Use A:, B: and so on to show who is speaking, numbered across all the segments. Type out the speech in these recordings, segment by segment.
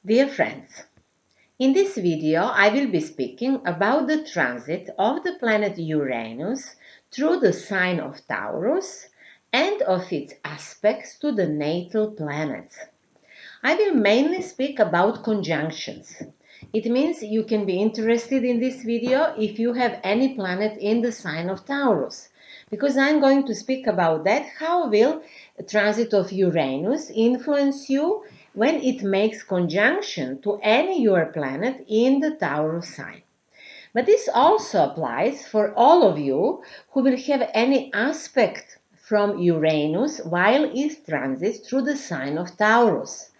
A: Dear friends, in this video I will be speaking about the transit of the planet Uranus through the sign of Taurus and of its aspects to the natal planets. I will mainly speak about conjunctions. It means you can be interested in this video if you have any planet in the sign of Taurus, because I'm going to speak about that. How will the transit of Uranus influence you when it makes conjunction to any your planet in the Taurus sign? But this also applies for all of you who will have any aspect from Uranus while it transits through the sign of Taurus.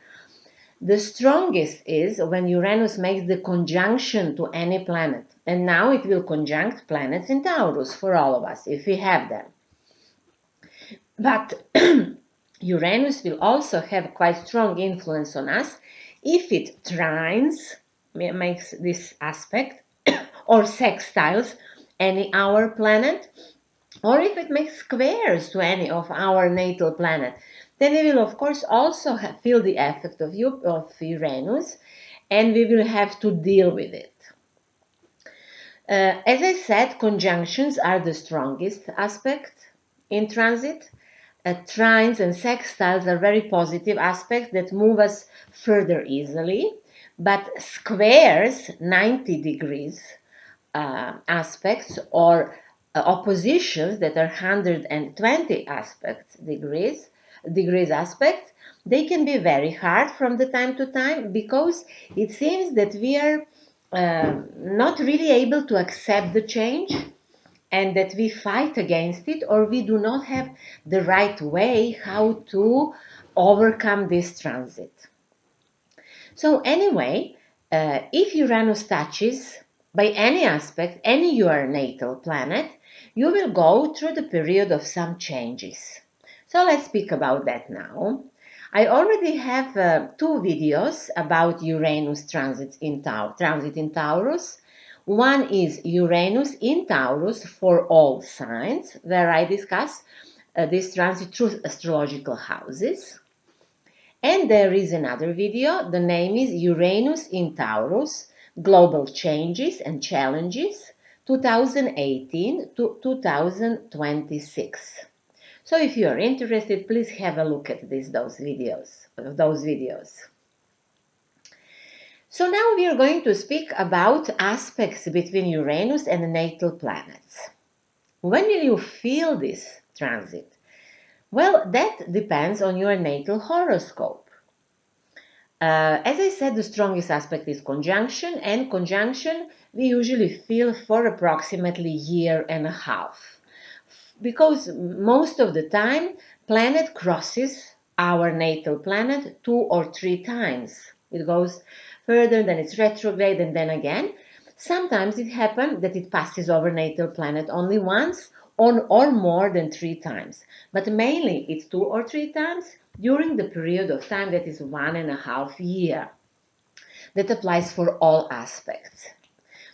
A: The strongest is when Uranus makes the conjunction to any planet. And now it will conjunct planets in Taurus for all of us, if we have them. But Uranus will also have quite strong influence on us if it trines, makes this aspect, or sextiles any our planet, or if it makes squares to any of our natal planet, then we will of course also feel the effect of Uranus, and we will have to deal with it. As I said, conjunctions are the strongest aspect in transit. Trines and sextiles are very positive aspects that move us further easily, but squares, 90 degrees aspects, or oppositions that are 120 degrees aspects, they can be very hard from the time to time, because it seems that we are not really able to accept the change, and that we fight against it, or we do not have the right way how to overcome this transit. So anyway, if Uranus touches by any aspect any your natal planet, you will go through the period of some changes. So let's speak about that now. I already have 2 videos about Uranus transit in Taurus. One is Uranus in Taurus for all signs, where I discuss this transit through astrological houses. And there is another video, the name is Uranus in Taurus, Global Changes and Challenges 2018 to 2026. So if you are interested, please have a look at those videos. So now we are going to speak about aspects between Uranus and the natal planets. When will you feel this transit? Well, that depends on your natal horoscope. As I said, the strongest aspect is conjunction, and conjunction we usually feel for approximately a year and a half, because most of the time planet crosses our natal planet 2 or 3 times. It goes further, then it's retrograde, and then again. Sometimes it happens that it passes over natal planet only once, or more than 3 times, but mainly it's 2 or 3 times during the period of time that is 1.5 years. That applies for all aspects.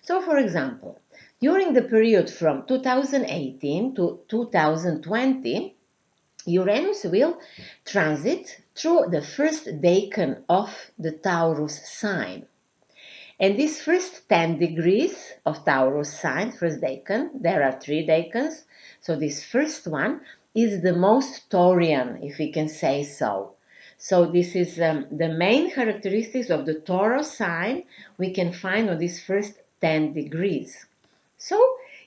A: So for example, during the period from 2018 to 2020, Uranus will transit through the first decan of the Taurus sign. And these first 10 degrees of Taurus sign, first decan, there are 3 decans, so this first one is the most Taurian, if we can say so. So this is the main characteristics of the Taurus sign we can find on these first 10 degrees. So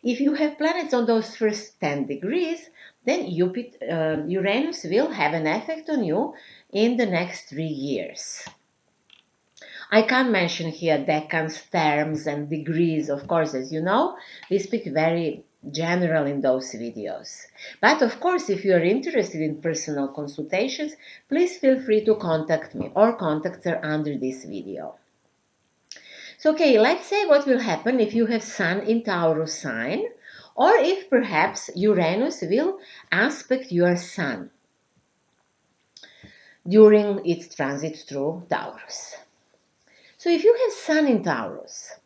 A: if you have planets on those first 10 degrees, then Uranus will have an effect on you in the next 3 years. I can't mention here decans, terms, and degrees, of course, as you know. We speak very general in those videos. But of course, if you are interested in personal consultations, please feel free to contact me, or contacts are under this video. So, okay, let's say what will happen if you have Sun in Taurus sign, or if perhaps Uranus will aspect your Sun during its transit through Taurus. So if you have Sun in Taurus,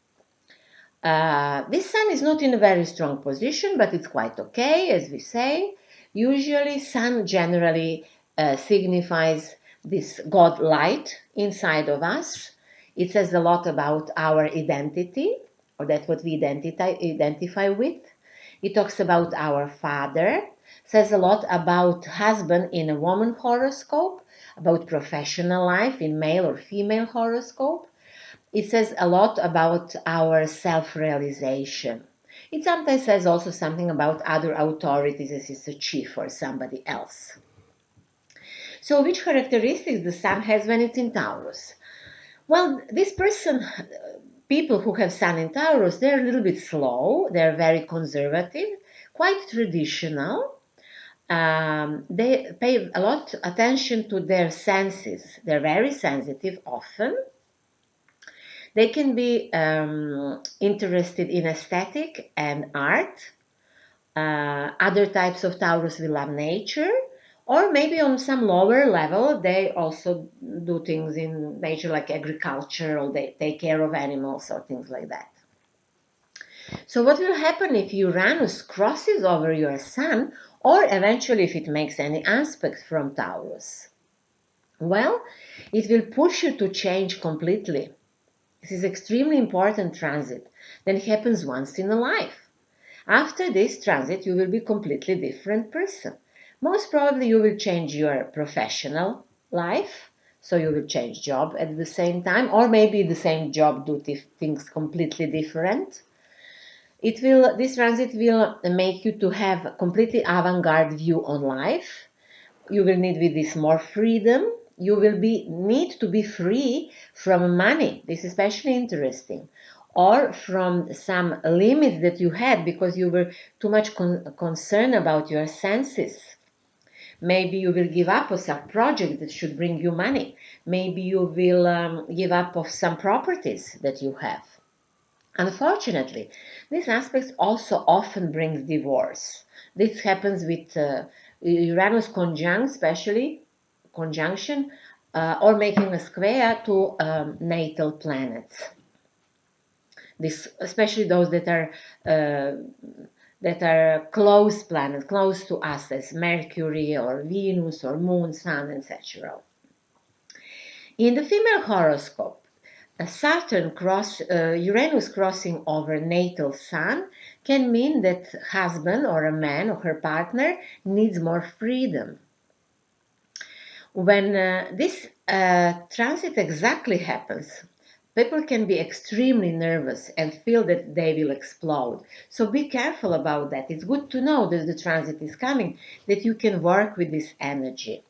A: this Sun is not in a very strong position, but it's quite okay, as we say. Usually Sun generally signifies this God light inside of us, It says a lot about our identity, or that's what we identify with. It talks about our father, says a lot about husband in a woman horoscope, about professional life in male or female horoscope. It says a lot about our self-realization. It sometimes says also something about other authorities as it's a chief or somebody else. So which characteristics the sun has when it's in Taurus? Well, this person, people who have Sun in Taurus, they're a little bit slow, they're very conservative, quite traditional. They pay a lot attention to their senses. They're very sensitive often. They can be interested in aesthetic and art. Other types of Taurus will love nature, or maybe on some lower level, they also do things in nature like agriculture, or they take care of animals or things like that. So what will happen if Uranus crosses over your sun, or eventually if it makes any aspect from Taurus? Well, it will push you to change completely. This is extremely important transit that happens once in a life. After this transit, you will be a completely different person. Most probably you will change your professional life, so you will change job at the same time, or maybe the same job do things completely different. This transit will make you to have a completely avant-garde view on life. You will need with this more freedom. You will need to be free from money. This is especially interesting. Or from some limits that you had because you were too much concerned about your senses. Maybe you will give up on some project that should bring you money. Maybe you will give up of some properties that you have. Unfortunately, this aspect also often brings divorce. This happens with Uranus conjunction, or making a square to natal planets. This, especially those that are close planets, close to us, as Mercury or Venus or Moon, Sun, etc. In the female horoscope, Uranus crossing over natal sun can mean that husband or a man or her partner needs more freedom. When this transit exactly happens, people can be extremely nervous and feel that they will explode. So be careful about that. It's good to know that the transit is coming, that you can work with this energy.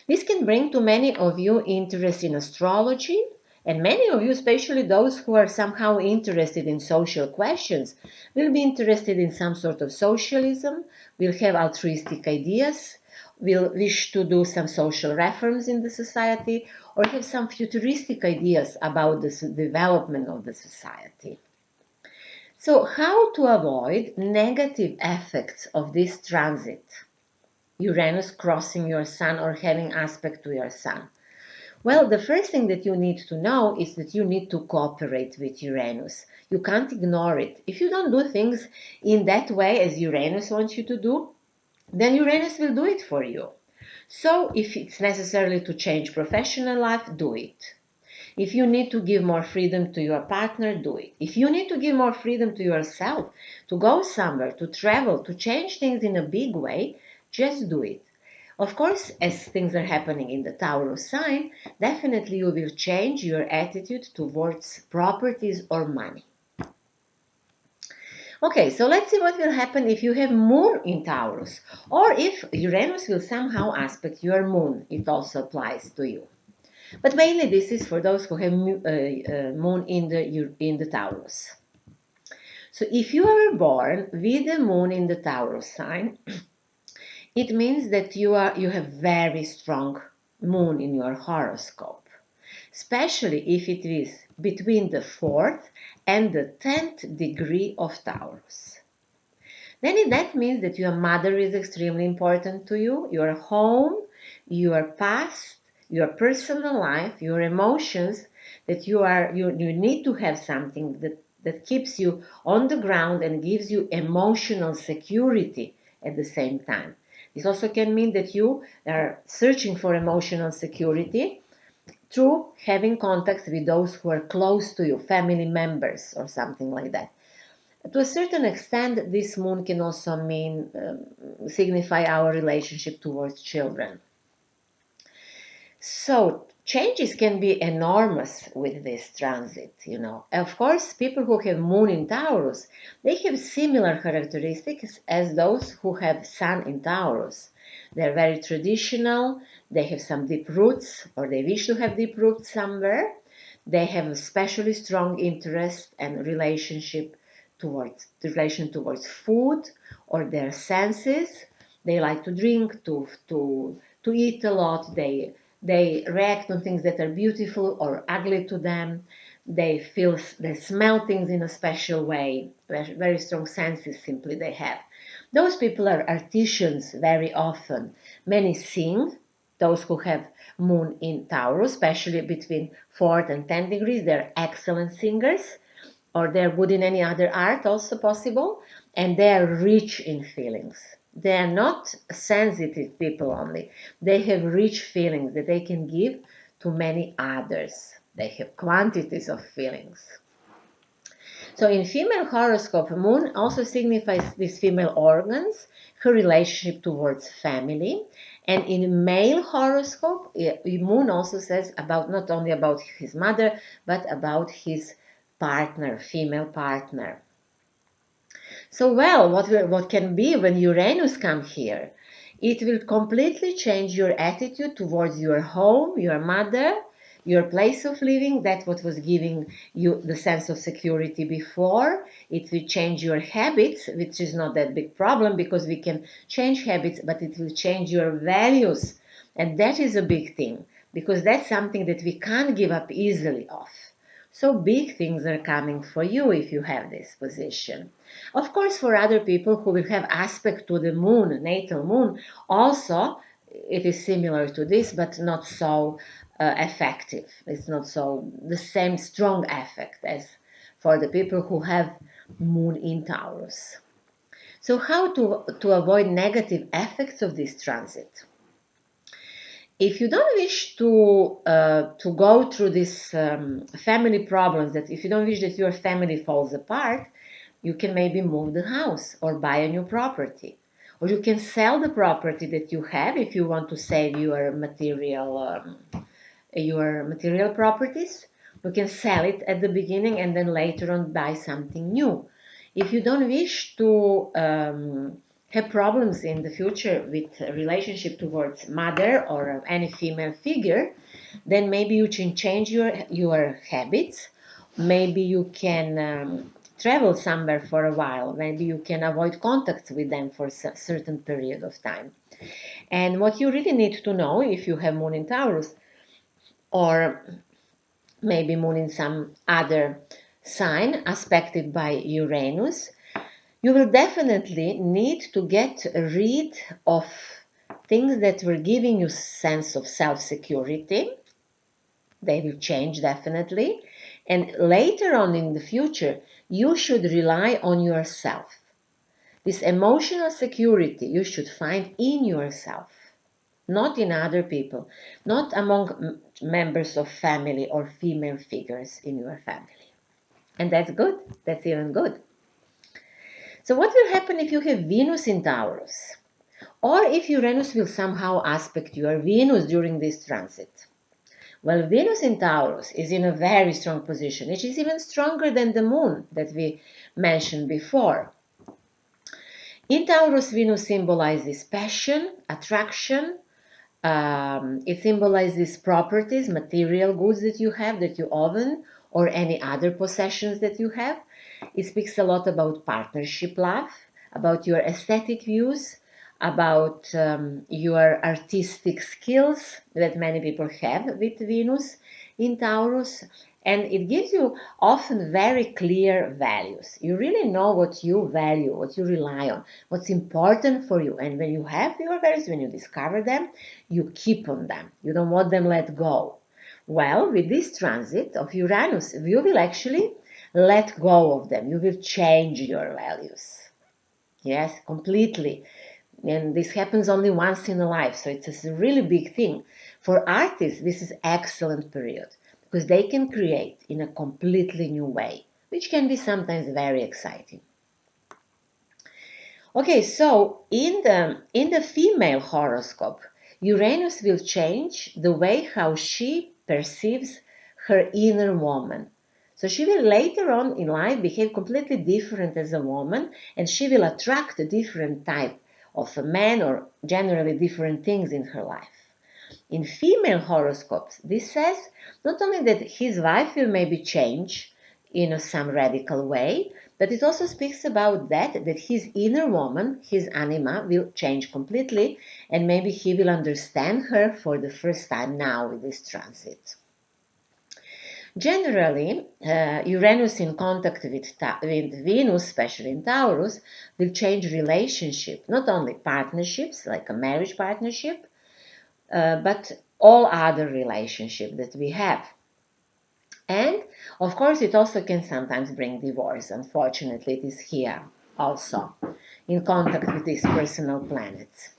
A: This can bring to many of you interest in astrology, and many of you, especially those who are somehow interested in social questions, will be interested in some sort of socialism, will have altruistic ideas, will wish to do some social reforms in the society, or have some futuristic ideas about the development of the society. So, how to avoid negative effects of this transit? Uranus crossing your sun or having aspect to your sun. Well, the first thing that you need to know is that you need to cooperate with Uranus. You can't ignore it. If you don't do things in that way as Uranus wants you to do, then Uranus will do it for you. So if it's necessary to change professional life, do it. If you need to give more freedom to your partner, do it. If you need to give more freedom to yourself, to go somewhere, to travel, to change things in a big way, just do it. Of course, as things are happening in the Taurus sign, definitely you will change your attitude towards properties or money. Okay, so let's see what will happen if you have Moon in Taurus, or if Uranus will somehow aspect your Moon. It also applies to you. But mainly this is for those who have Moon in the Taurus. So if you are born with the Moon in the Taurus sign, it means that you have very strong Moon in your horoscope, especially if it is between the 4th and the 10th degree of Taurus. Then that means that your mother is extremely important to you, your home, your past, your personal life, your emotions, that you need to have something that keeps you on the ground and gives you emotional security at the same time. This also can mean that you are searching for emotional security through having contacts with those who are close to you, family members or something like that. To a certain extent, this moon can also mean, signify our relationship towards children. So changes can be enormous with this transit. Of course, people who have moon in Taurus, they have similar characteristics as those who have sun in Taurus. They're very traditional, they have some deep roots, or they wish to have deep roots somewhere. They have especially strong interest and relation towards food or their senses. They like to drink, to eat a lot. They react on things that are beautiful or ugly to them. They smell things in a special way. Very strong senses simply they have. Those people are artisans very often. Many sing. Those who have moon in Taurus, especially between 4th and 10 degrees, they're excellent singers, or they're good in any other art also possible, and they're rich in feelings. They're not sensitive people only. They have rich feelings that they can give to many others. They have quantities of feelings. So in female horoscope, moon also signifies these female organs, her relationship towards family. And in male horoscope, moon also says about not only about his mother, but about his partner, female partner. So, well, what can be when Uranus comes here? It will completely change your attitude towards your home, your mother, your place of living. That's what was giving you the sense of security before. It will change your habits, which is not that big problem because we can change habits, but it will change your values. And that is a big thing because that's something that we can't give up easily off. So big things are coming for you if you have this position. Of course, for other people who will have aspect to the moon, natal moon, also it is similar to this, but not so effective. It's not so the same strong effect as for the people who have moon in Taurus. So how to avoid negative effects of this transit? If you don't wish to go through these family problems, that if you don't wish that your family falls apart, you can maybe move the house or buy a new property, or you can sell the property that you have if you want to save your material properties. You can sell it at the beginning and then later on buy something new. If you don't wish to have problems in the future with relationship towards mother or any female figure, then maybe you can change your habits. Maybe you can travel somewhere for a while. Maybe you can avoid contact with them for a certain period of time. And what you really need to know if you have moon in Taurus, or maybe moon in some other sign aspected by Uranus, you will definitely need to get rid of things that were giving you sense of self-security. They will change definitely. And later on in the future, you should rely on yourself. This emotional security you should find in yourself, not in other people, not among members of family or female figures in your family. And that's good. That's even good. So what will happen if you have Venus in Taurus? Or if Uranus will somehow aspect your Venus during this transit? Well, Venus in Taurus is in a very strong position. It is even stronger than the moon that we mentioned before. In Taurus, Venus symbolizes passion, attraction. It symbolizes properties, material goods that you have, that you own, or any other possessions that you have. It speaks a lot about partnership love, about your aesthetic views, about your artistic skills that many people have with Venus in Taurus. And it gives you often very clear values. You really know what you value, what you rely on, what's important for you. And when you have your values, when you discover them, you keep on them. You don't want them let go. Well, with this transit of Uranus, you will actually let go of them. You will change your values. Yes, completely. And this happens only once in a life, so it's a really big thing. For artists, this is excellent period because they can create in a completely new way, which can be sometimes very exciting. Okay, so in the female horoscope, Uranus will change the way how she perceives her inner woman. So she will later on in life behave completely different as a woman, and she will attract a different type of a man or generally different things in her life. In female horoscopes, this says not only that his wife will maybe change in some radical way, but it also speaks about that his inner woman, his anima, will change completely, and maybe he will understand her for the first time now with this transit. Generally, Uranus in contact with Venus, especially in Taurus, will change relationship, not only partnerships, like a marriage partnership, but all other relationships that we have. And of course, it also can sometimes bring divorce. Unfortunately, it is here also in contact with these personal planets.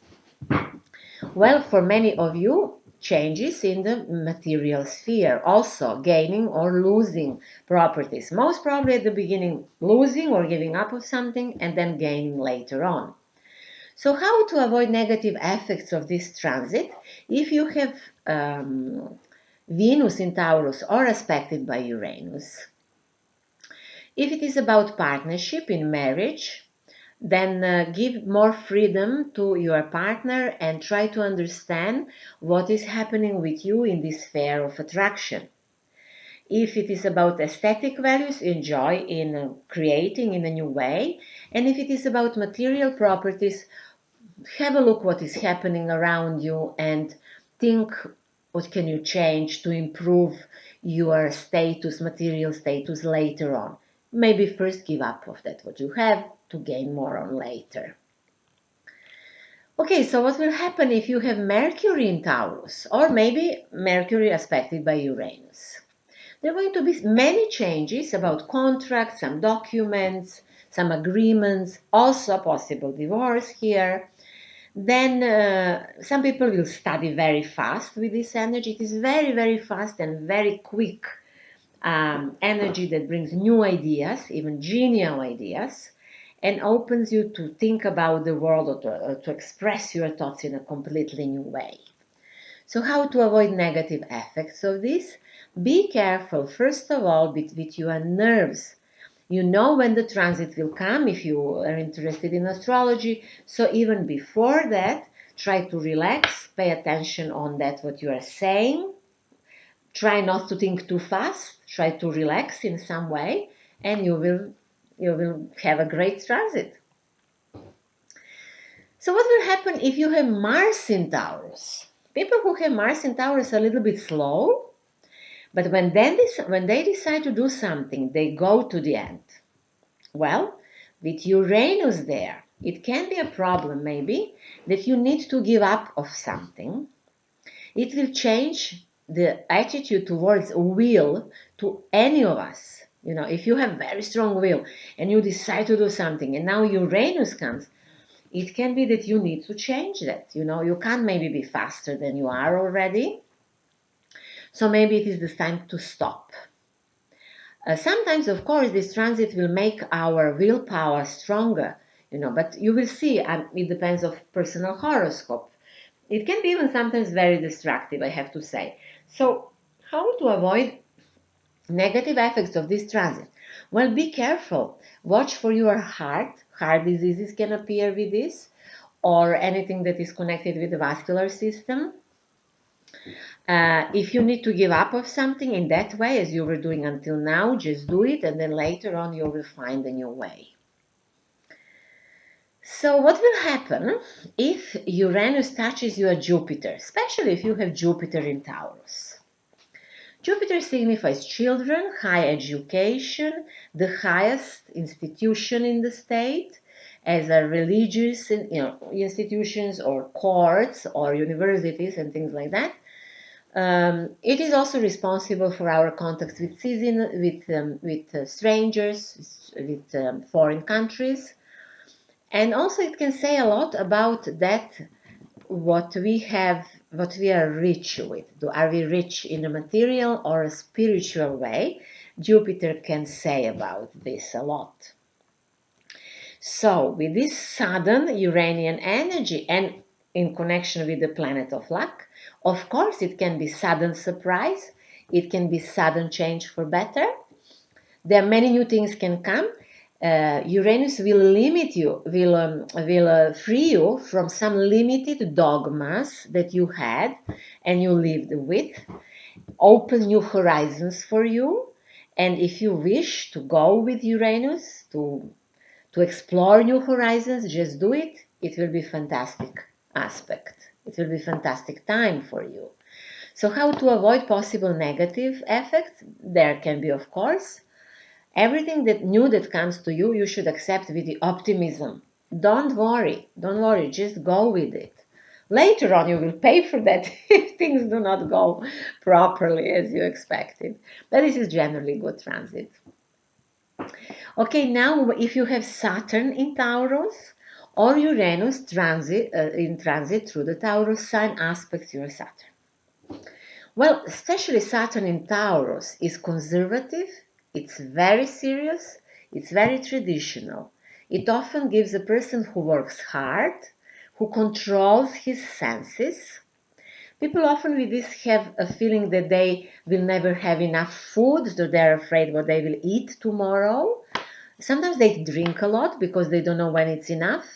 A: Well, for many of you, changes in the material sphere, also gaining or losing properties. Most probably at the beginning, losing or giving up of something, and then gaining later on. So how to avoid negative effects of this transit if you have Venus in Taurus or aspected by Uranus? If it is about partnership in marriage, then give more freedom to your partner and try to understand what is happening with you in this sphere of attraction. If it is about aesthetic values, enjoy in creating in a new way. And if it is about material properties, have a look what is happening around you and think what can you change to improve your status, material status later on. Maybe first give up of that what you have to gain more on later. Okay, so what will happen if you have Mercury in Taurus or maybe Mercury aspected by Uranus? There are going to be many changes about contracts, some documents, some agreements, also possible divorce here. Then some people will study very fast with this energy. It is very, very fast and very quick energy that brings new ideas, even genial ideas, and opens you to think about the world or to express your thoughts in a completely new way. So how to avoid negative effects of this? Be careful, first of all, with your nerves. You know when the transit will come if you are interested in astrology. So even before that, try to relax, pay attention on that what you are saying. Try not to think too fast. Try to relax in some way, and you will have a great transit. So what will happen if you have Mars in Taurus? People who have Mars in Taurus are a little bit slow, but when they decide to do something, they go to the end. Well, with Uranus there, it can be a problem maybe that you need to give up of something. It will change the attitude towards will to any of us. If you have very strong will and you decide to do something and now Uranus comes, it can be that you need to change that. You can't maybe be faster than you are already. So maybe it is the time to stop. Sometimes, of course, this transit will make our willpower stronger, but you will see, it depends of personal horoscope. It can be even sometimes very destructive, I have to say. So, how to avoid negative effects of this transit? Well, be careful. Watch for your heart. Heart diseases can appear with this, or anything that is connected with the vascular system. If you need to give up of something in that way, as you were doing until now, just do it, and then later on you will find a new way. So what will happen if Uranus touches your Jupiter, especially if you have Jupiter in Taurus? Jupiter signifies children, high education, the highest institution in the state, as a religious institutions or courts or universities and things like that. It is also responsible for our contacts with strangers, with foreign countries. And also it can say a lot about that, what we have, what we are rich with. Are we rich in a material or a spiritual way? Jupiter can say about this a lot. So with this sudden Uranian energy and in connection with the planet of luck, of course it can be sudden surprise, it can be sudden change for better. There are many new things can come. Uranus will limit you, will free you from some limited dogmas that you had and you lived with, open new horizons for you. And if you wish to go with Uranus to explore new horizons, just do it. It will be fantastic aspect. It will be fantastic time for you. So how to avoid possible negative effects? There can be, of course, everything that new that comes to you, you should accept with the optimism. Don't worry, just go with it. Later on, you will pay for that if things do not go properly as you expected. But this is generally good transit. Okay, now if you have Saturn in Taurus or Uranus in transit through the Taurus sign aspects your Saturn. Well, especially Saturn in Taurus is conservative, it's very serious, it's very traditional. It often gives a person who works hard, who controls his senses. People often with this have a feeling that they will never have enough food, so they're afraid what they will eat tomorrow. Sometimes they drink a lot because they don't know when it's enough.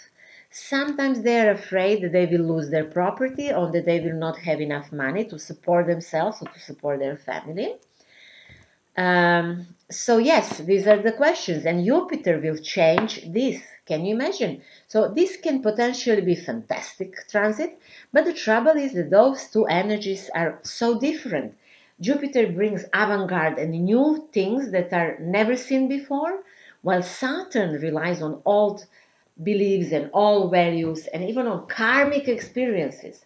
A: Sometimes they are afraid that they will lose their property or that they will not have enough money to support themselves or to support their family. So yes, these are the questions, and Jupiter will change this. Can you imagine? So this can potentially be fantastic transit, but the trouble is that those two energies are so different. Jupiter brings avant-garde and new things that are never seen before, while Saturn relies on old beliefs and old values and even on karmic experiences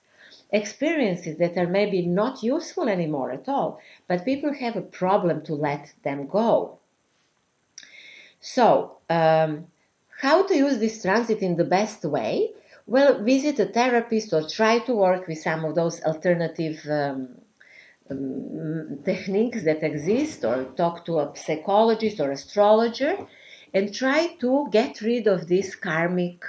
A: that are maybe not useful anymore at all, but people have a problem to let them go. So, how to use this transit in the best way? Well, visit a therapist or try to work with some of those alternative techniques that exist, or talk to a psychologist or astrologer and try to get rid of this karmic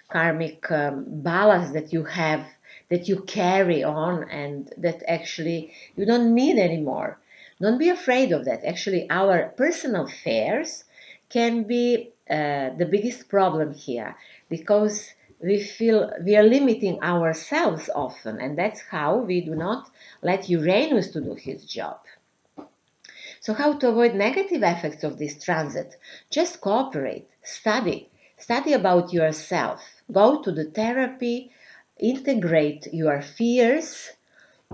A: ballast that you have, that you carry on, and that actually you don't need anymore. Don't be afraid of that. Actually, our personal affairs can be the biggest problem here, because we feel we are limiting ourselves often, and that's how we do not let Uranus to do his job. So how to avoid negative effects of this transit? Just cooperate, study about yourself, go to the therapy, integrate your fears,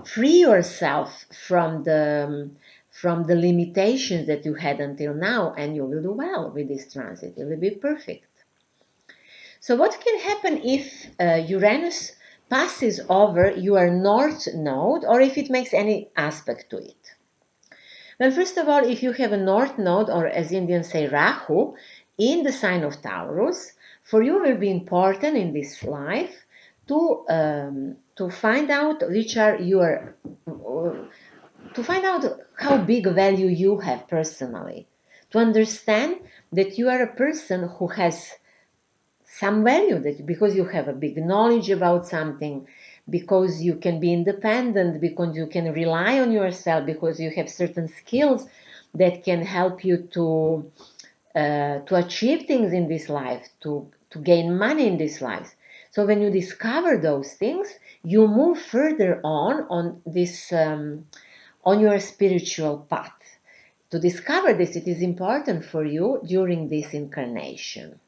A: free yourself from the limitations that you had until now, and you will do well with this transit. It will be perfect. So what can happen if Uranus passes over your north node, or if it makes any aspect to it? Well, first of all, if you have a north node, or as Indians say, Rahu, in the sign of Taurus, for you will be important in this life to find out which are your to find out how big value you have personally, to understand that you are a person who has some value, that because you have a big knowledge about something, because you can be independent, because you can rely on yourself, because you have certain skills that can help you to achieve things in this life, to gain money in this life. So when you discover those things, you move further on this on your spiritual path. To discover this, it is important for you during this incarnation.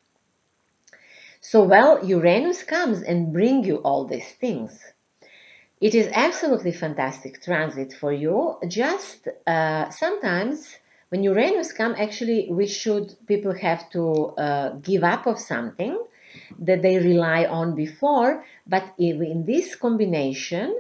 A: So, well, Uranus comes and bring you all these things. It is absolutely fantastic transit for you. Just sometimes when Uranus comes, actually, people have to give up of something that they rely on before. But in this combination,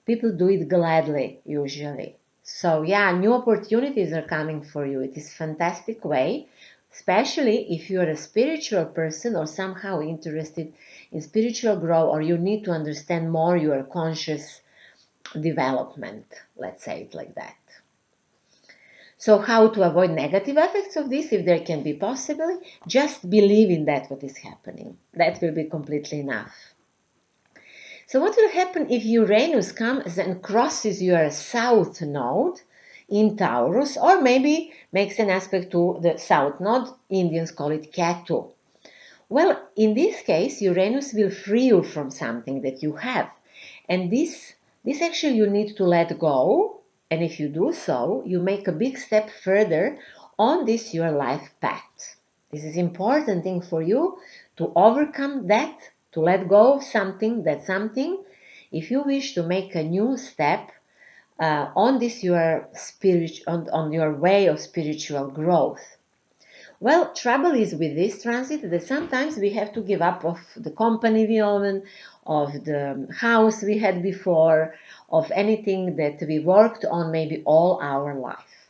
A: people do it gladly, usually. So, yeah, new opportunities are coming for you. It is a fantastic way especially if you're a spiritual person or somehow interested in spiritual growth, or you need to understand more your conscious development, let's say it like that. So how to avoid negative effects of this, if there can be possible? Just believe in that what is happening. That will be completely enough. So what will happen if Uranus comes and crosses your south node in Taurus, or maybe makes an aspect to the south node? Indians call it Ketu. Well, in this case, Uranus will free you from something that you have. And this actually you need to let go. And if you do so, you make a big step further on this your life path. This is important thing for you to overcome that, to let go of something, if you wish to make a new step on this your on your way of spiritual growth. Well, trouble is with this transit that sometimes we have to give up of the company we own, of the house we had before, of anything that we worked on maybe all our life.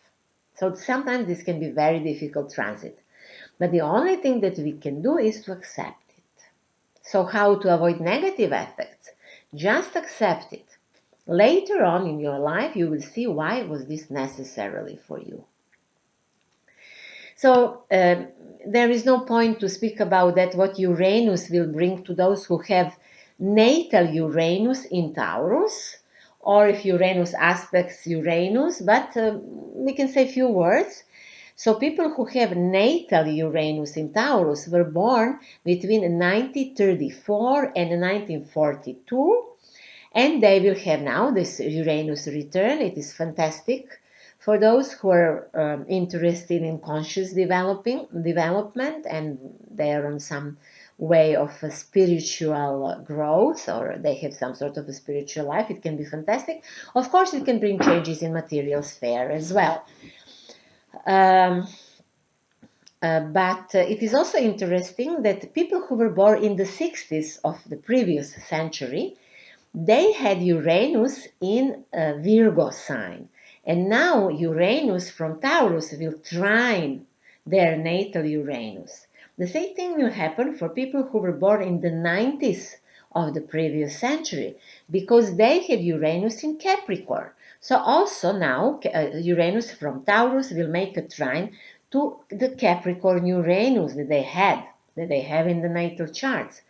A: So sometimes this can be very difficult transit. But the only thing that we can do is to accept it. So how to avoid negative effects? Just accept it. Later on in your life, you will see why was this necessarily for you. So there is no point to speak about that, what Uranus will bring to those who have natal Uranus in Taurus, or if Uranus aspects Uranus, but we can say a few words. So people who have natal Uranus in Taurus were born between 1934 and 1942, and they will have now this Uranus return. It is fantastic for those who are interested in conscious development, and they are on some way of a spiritual growth, or they have some sort of a spiritual life. It can be fantastic. Of course, it can bring changes in material sphere as well. But it is also interesting that people who were born in the 60s of the previous century, they had Uranus in a Virgo sign. And now Uranus from Taurus will trine their natal Uranus. The same thing will happen for people who were born in the 90s of the previous century, because they have Uranus in Capricorn. So also now Uranus from Taurus will make a trine to the Capricorn Uranus that they have in the natal charts.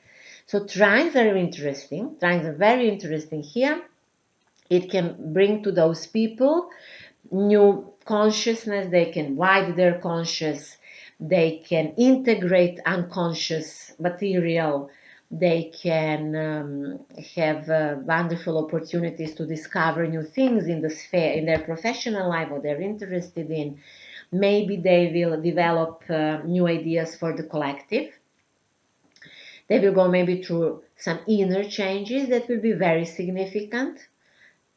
A: So trines are interesting. Trines are very interesting here. It can bring to those people new consciousness. They can widen their conscious. They can integrate unconscious material. They can have wonderful opportunities to discover new things in the sphere, in their professional life, what they're interested in. Maybe they will develop new ideas for the collective. They will go maybe through some inner changes that will be very significant.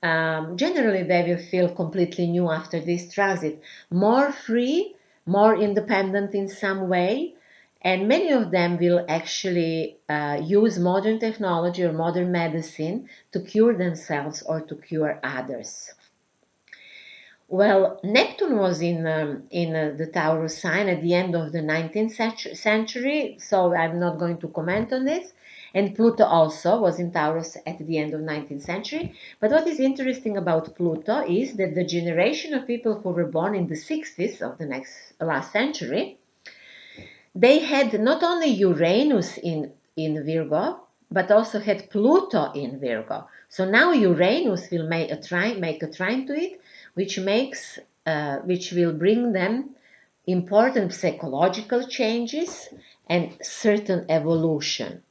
A: Generally, they will feel completely new after this transit, more free, more independent in some way, and many of them will actually use modern technology or modern medicine to cure themselves or to cure others. Well, Neptun was in the Taurus sign at the end of the 19th century, so I'm not going to comment on this. And Pluto also was in Taurus at the end of 19th century. But what is interesting about Pluto is that the generation of people who were born in the 60s of the last century, they had not only Uranus in Virgo, but also had Pluto in Virgo. So now Uranus will make a trine to it, which will bring them important psychological changes and certain evolution,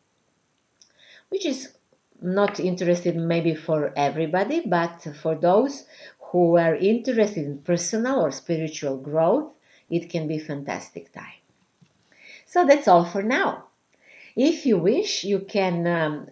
A: which is not interested maybe for everybody, but for those who are interested in personal or spiritual growth, it can be a fantastic time. So that's all for now. If you wish, you can,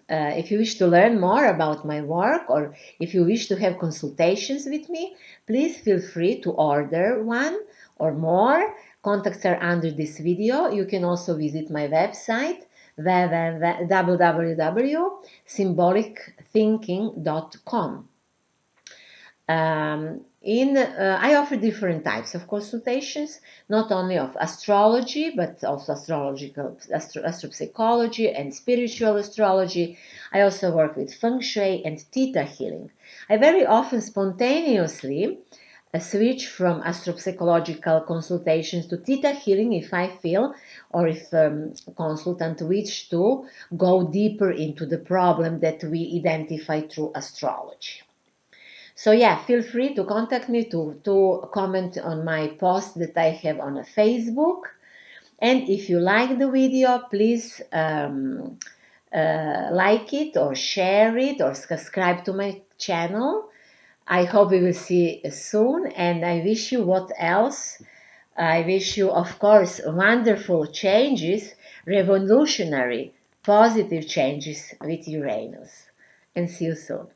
A: if you wish to learn more about my work, or if you wish to have consultations with me, please feel free to order one or more. Contacts are under this video. You can also visit my website, www.symbolicthinking.com. I offer different types of consultations, not only of astrology, but also astropsychology and spiritual astrology. I also work with feng shui and theta healing. I very often spontaneously switch from astropsychological consultations to theta healing if I feel, or if consultant wish to go deeper into the problem that we identify through astrology. So yeah, feel free to contact me to comment on my post that I have on Facebook. And if you like the video, please like it or share it or subscribe to my channel. I hope we will see soon, and I wish you what else? I wish you, of course, wonderful changes, revolutionary, positive changes with Uranus. And see you soon.